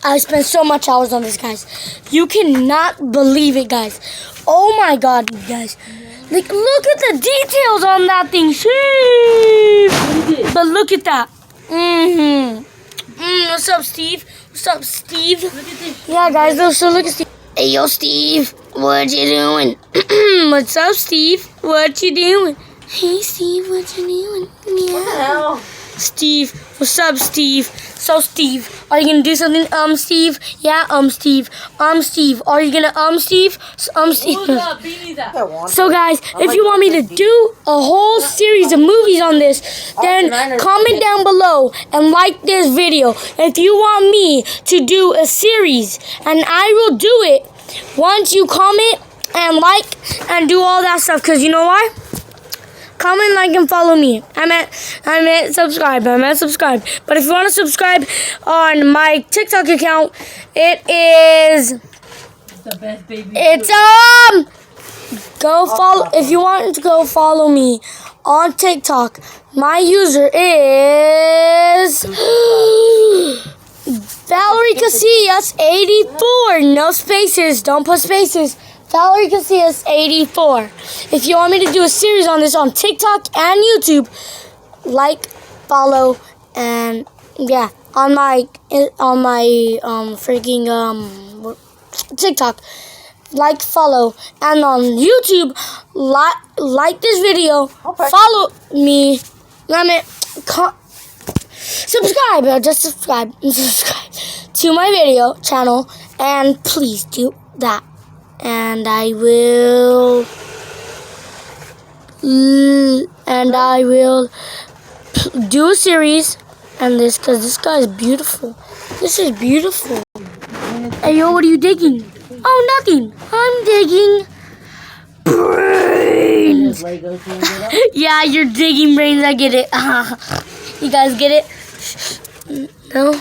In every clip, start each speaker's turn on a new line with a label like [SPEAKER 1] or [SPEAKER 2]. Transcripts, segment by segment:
[SPEAKER 1] I spent so much hours on this, guys. You cannot believe it, guys. Oh my god, guys. Like, look at the details on that thing. Sheesh. But look at that. What's up, Steve? What's up, Steve?
[SPEAKER 2] Look at this.
[SPEAKER 1] Yeah, guys, so look at Steve. Hey, yo, Steve. What you doing? What's up, Steve? What you doing? Hey, Steve, what you doing? Yeah.
[SPEAKER 2] What the hell?
[SPEAKER 1] Steve, what's up, Steve? So, Steve, are you gonna do something? Steve? Yeah, Steve. Steve, are you gonna, Steve? Steve.
[SPEAKER 2] Hold up, beanie that.
[SPEAKER 1] So, guys, if you want me to do a whole series of movies on this, then comment down below and like this video. If you want me to do a series, and I will do it once you comment and like and do all that stuff. Because you know why? Comment, like, and follow me. I meant subscribe. But if you want to subscribe on my TikTok account, it is.
[SPEAKER 2] It's the best baby.
[SPEAKER 1] It's go follow. If you want to go follow me on TikTok, my user is Valerie Casillas 84. No spaces. Don't put spaces. Valerie Casillas 84. If you want me to do a series on this on TikTok and YouTube, like, follow, and yeah, on my freaking TikTok, like, follow, and on YouTube, like this video, follow me. Subscribe. Just subscribe to my video channel, and please do that. And I will do a series on this, because this guy is beautiful. This is beautiful. Hey, yo, what are you digging? Oh, nothing. I'm digging brains. Yeah, you're digging brains. I get it. You guys get it? No?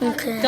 [SPEAKER 1] Okay.